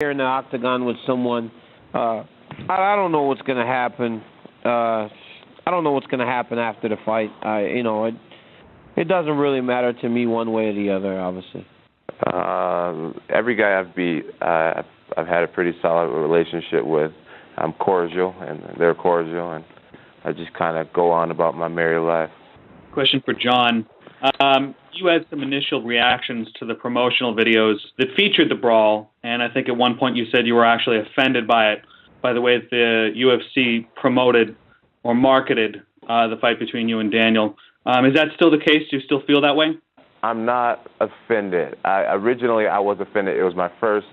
here in the octagon with someone. I don't know what's going to happen. I don't know what's going to happen after the fight. It doesn't really matter to me one way or the other, obviously. Every guy I've beat, I've had a pretty solid relationship with. I'm cordial, and they're cordial, and I just kind of go on about my married life. Question for Jon. You had some initial reactions to the promotional videos that featured the brawl, and I think at one point you said you were actually offended by it, by the way that the UFC promoted or marketed the fight between you and Daniel. Is that still the case? Do you still feel that way? I'm not offended. Originally, I was offended. It was my first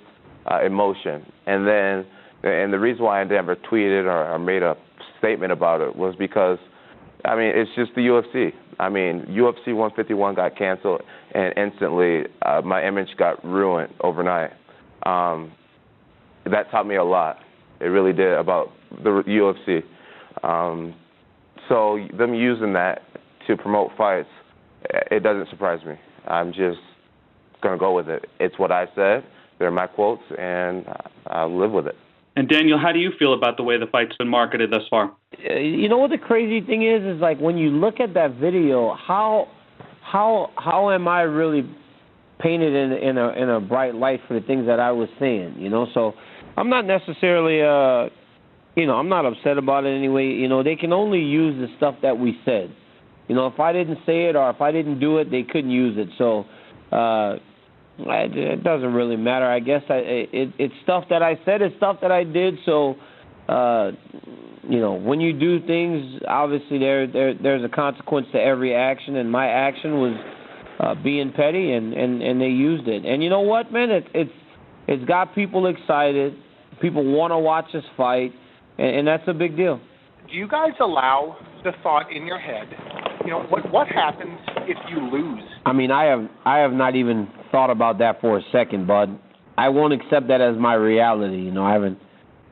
emotion. And the reason why I never tweeted or made a statement about it was because, it's just the UFC. UFC 151 got canceled, and instantly my image got ruined overnight. That taught me a lot. It really did, about the UFC. So them using that to promote fights, it doesn't surprise me. I'm just going to go with it. It's what I said. They're my quotes, and I'll live with it. And Daniel, how do you feel about the way the fight's been marketed thus far? You know what the crazy thing is like when you look at that video, how am I really painted in a bright light for the things that I was saying? So I'm not necessarily I'm not upset about it anyway. They can only use the stuff that we said. If I didn't say it or if I didn't do it, they couldn't use it. So it doesn't really matter. I guess it's stuff that I said, it's stuff that I did. So, when you do things, obviously there's a consequence to every action, and my action was being petty, and they used it. And you know what, man? It's got people excited. People want to watch us fight, and that's a big deal. Do you guys allow the thought in your head, what happens if you lose? I have not even thought about that for a second, bud. I won't accept that as my reality. I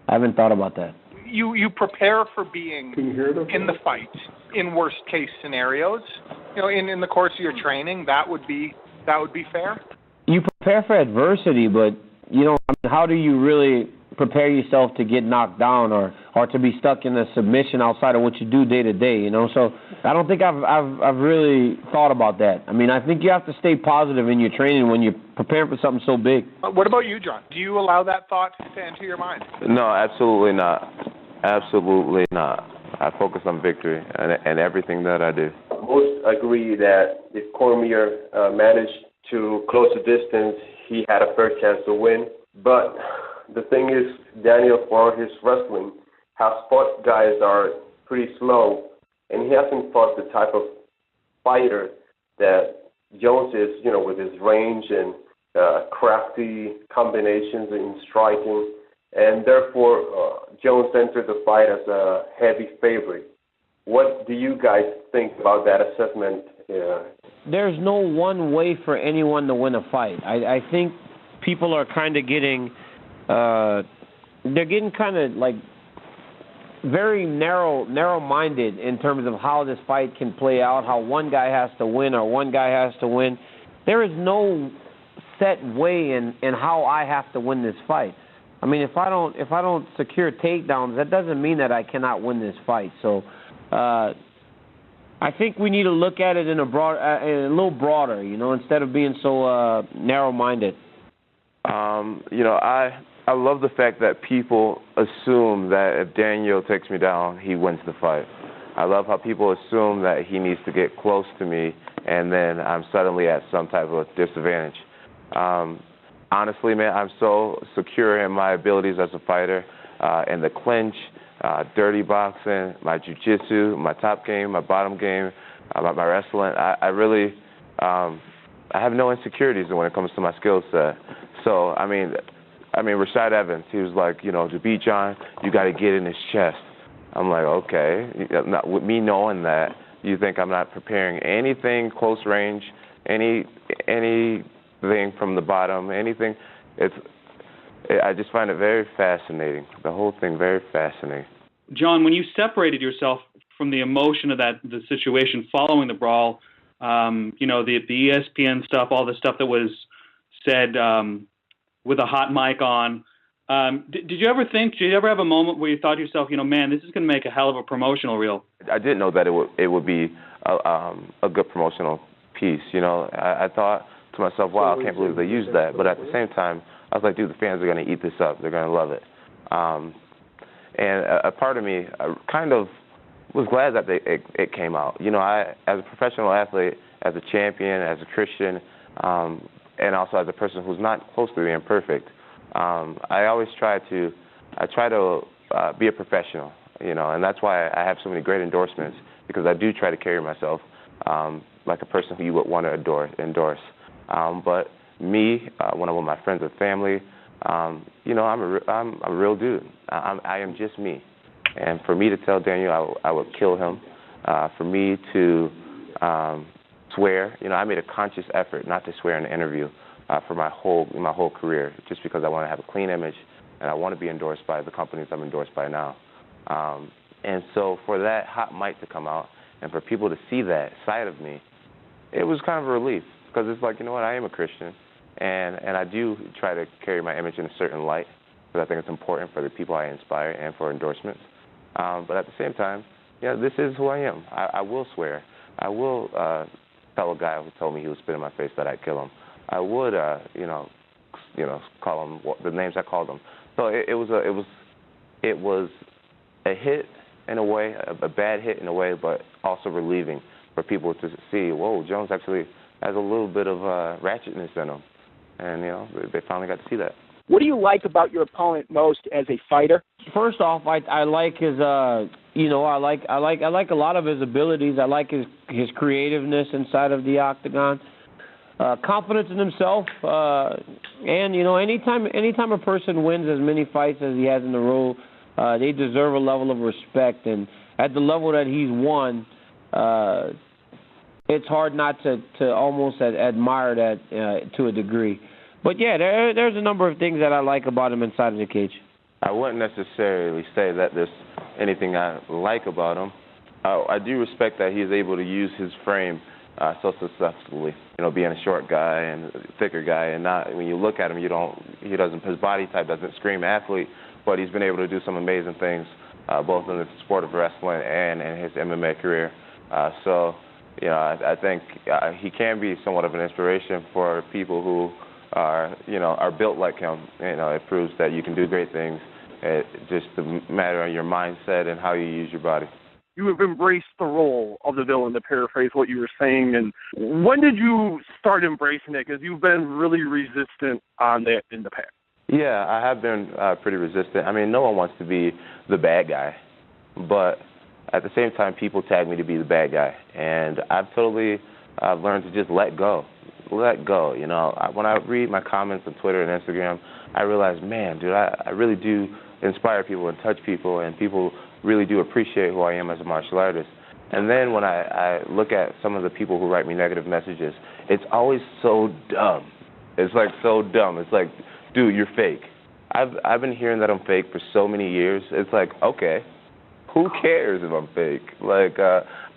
haven't thought about that. You prepare for being in the fight in worst case scenarios. In the course of your training, that would be fair. You prepare for adversity, but how do you really prepare yourself to get knocked down or to be stuck in a submission outside of what you do day to day, So I don't think I've really thought about that. I think you have to stay positive in your training when you're preparing for something so big. What about you, Jon? Do you allow that thought to enter your mind? No, absolutely not. Absolutely not. I focus on victory and everything that I do. Most agree that if Cormier managed to close the distance, he had a fair chance to win. But the thing is, Daniel, for his wrestling, has fought guys are pretty slow, and he hasn't fought the type of fighter that Jones is, with his range and crafty combinations in striking, and therefore Jones entered the fight as a heavy favorite. What do you guys think about that assessment? There's no one way for anyone to win a fight. I think people are kind of getting they're getting kind of like very narrow-minded in terms of how this fight can play out, how one guy has to win or one guy has to win. There is no set way in how I have to win this fight. If I don't secure takedowns, that doesn't mean that I cannot win this fight. So I think we need to look at it in a little broader, instead of being so narrow-minded. I love the fact that people assume that if Daniel takes me down, he wins the fight. I love how people assume that he needs to get close to me, and then I'm suddenly at some type of disadvantage. Honestly, man, I'm so secure in my abilities as a fighter, in the clinch, dirty boxing, my jiu-jitsu, my top game, my bottom game, my wrestling. I really I have no insecurities when it comes to my skill set. So, Rashad Evans, he was like, to beat Jon, you got to get in his chest. I'm like, okay. With me knowing that, you think I'm not preparing anything close range, anything from the bottom, anything. I just find it very fascinating, the whole thing very fascinating. Jon, when you separated yourself from the emotion of the situation following the brawl, the ESPN stuff, all the stuff that was said with a hot mic on, Did you ever have a moment where you thought to yourself, man, this is going to make a hell of a promotional reel? I didn't know that it would be a good promotional piece. I thought to myself, wow, I can't believe they used that. But at the same time, I was like, dude, the fans are going to eat this up. They're going to love it. And a part of me kind of was glad that it came out. I, as a professional athlete, as a champion, as a Christian, and also as a person who's not close to being perfect, I always try to be a professional, and that's why I have so many great endorsements, because I do try to carry myself like a person who you would want to endorse. But me, when I'm with my friends and family, I'm a real dude. I am just me. And for me to tell Daniel I would kill him, for me to swear, I made a conscious effort not to swear in an interview for my whole career, just because I want to have a clean image and I want to be endorsed by the companies I'm endorsed by now. And so for that hot mic to come out and for people to see that side of me, it was kind of a relief, because it's like, I am a Christian, and I do try to carry my image in a certain light, because I think it's important for the people I inspire and for endorsements. But at the same time, this is who I am. I will swear. I will tell a guy who told me he would spit in my face that I'd kill him. I would, call him the names I called him. So it was a hit in a way, a bad hit in a way, but also relieving for people to see, whoa, Jones actually has a little bit of ratchetness in him, and they finally got to see that. What do you like about your opponent most as a fighter? First off, I like his, I like a lot of his abilities. I like his creativeness inside of the octagon, confidence in himself, and anytime a person wins as many fights as he has in a row, they deserve a level of respect. And at the level that he's won, it's hard not to almost admire that to a degree. But, yeah, there's a number of things that I like about him inside of the cage. I wouldn't necessarily say that there's anything I like about him. I do respect that he's able to use his frame so successfully, being a short guy and a thicker guy, and not, when you look at him, his body type doesn't scream athlete, but he's been able to do some amazing things, both in the sport of wrestling and in his MMA career. I think he can be somewhat of an inspiration for people who are built like him. It proves that you can do great things. It just a matter of your mindset and how you use your body. You have embraced the role of the villain, to paraphrase what you were saying. And when did you start embracing it? Because you've been really resistant on that in the past. Yeah, I have been pretty resistant. I mean, no one wants to be the bad guy, but at the same time, people tag me to be the bad guy, and I've totally learned to just let go. Let go. When I read my comments on Twitter and Instagram, I realize, man, dude, I really do inspire people and touch people, and people really do appreciate who I am as a martial artist. And then when I look at some of the people who write me negative messages, it's always so dumb. It's like so dumb. It's like, dude, you're fake. I've been hearing that I'm fake for so many years. It's like, okay, who cares if I'm fake? Like,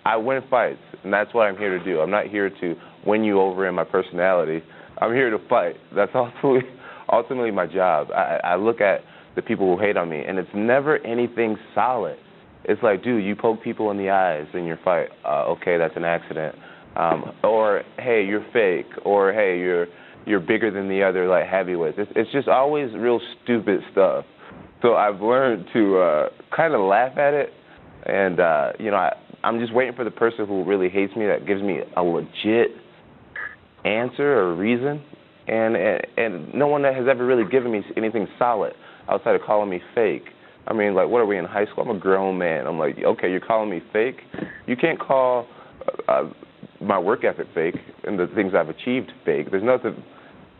I win fights, and that's what I'm here to do. I'm not here to win you over in my personality. I'm here to fight. That's ultimately my job. I look at the people who hate on me, and it's never anything solid. It's like, dude, you poke people in the eyes in your fight. Okay, that's an accident. Or, hey, you're fake. Or, hey, you're bigger than the other, like, heavyweights. It's just always real stupid stuff. So I've learned to kind of laugh at it, and, I'm just waiting for the person who really hates me that gives me a legit answer or reason, and no one that has ever really given me anything solid outside of calling me fake. I mean, like, what are we in high school? I'm a grown man. I'm like, okay, you're calling me fake? You can't call my work ethic fake and the things I've achieved fake. There's nothing.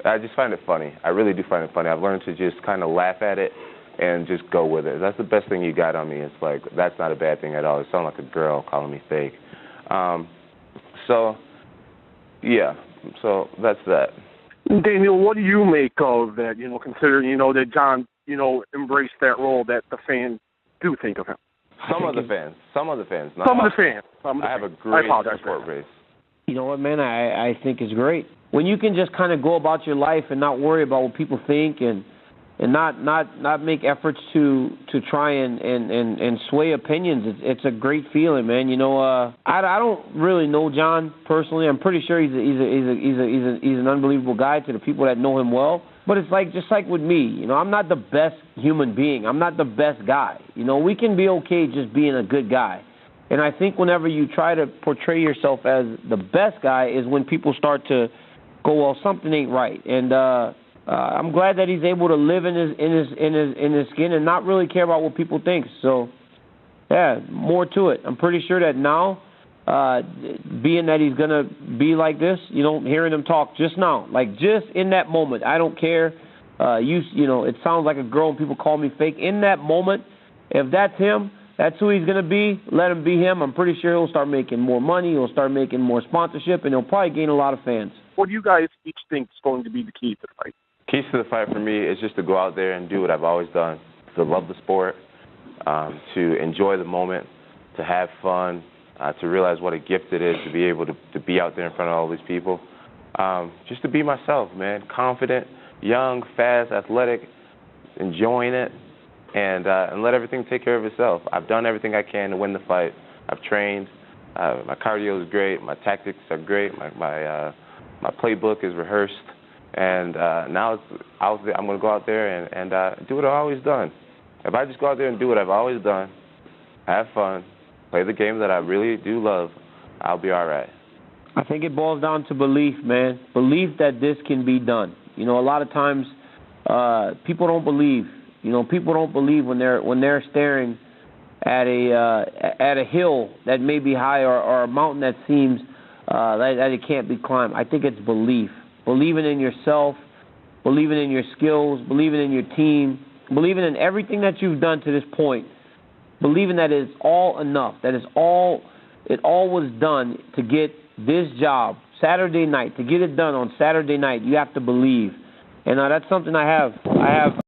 I just find it funny. I really do find it funny. I've learned to just kind of laugh at it and just go with it. That's the best thing you got on me. It's like, that's not a bad thing at all. It sounds like a girl calling me fake. So that's that. Daniel, what do you make of that, considering, that Jon, embraced that role that the fans do think of him? Some of the fans. Some of the fans. I have a great support base. You know what, man? I think it's great. When you can just kind of go about your life and not worry about what people think and and not make efforts to try and sway opinions. It's a great feeling, man. You know, I don't really know Jon personally. I'm pretty sure he's an unbelievable guy to the people that know him well. But it's like just like with me, you know, I'm not the best human being. I'm not the best guy. You know, we can be okay just being a good guy. And I think whenever you try to portray yourself as the best guy is when people start to go, well, something ain't right. And I'm glad that he's able to live in his skin and not really care about what people think. So, yeah, more to it. I'm pretty sure that now, being that he's gonna be like this, you know, hearing him talk just now, like just in that moment, I don't care. You know, it sounds like a girl and people call me fake. In that moment, if that's him, that's who he's gonna be. Let him be him. I'm pretty sure he'll start making more money. He'll start making more sponsorship, and he'll probably gain a lot of fans. What do you guys each think is going to be the key to the fight? Keys to the fight for me is just to go out there and do what I've always done, to love the sport, to enjoy the moment, to have fun, to realize what a gift it is to be able to be out there in front of all these people. Just to be myself, man, confident, young, fast, athletic, enjoying it, and let everything take care of itself. I've done everything I can to win the fight. I've trained. My cardio is great. My tactics are great. My playbook is rehearsed. And now I'm going to go out there and do what I've always done. If I just go out there and do what I've always done, have fun, play the game that I really do love, I'll be all right. I think it boils down to belief, man. Belief that this can be done. You know, a lot of times people don't believe. You know, people don't believe when they're staring at a hill that may be high or a mountain that seems that it can't be climbed. I think it's belief. Believing in yourself, believing in your skills, believing in your team, believing in everything that you've done to this point, believing that it's all enough, that it all was done to get this job Saturday night, to get it done on Saturday night. You have to believe. And that's something I have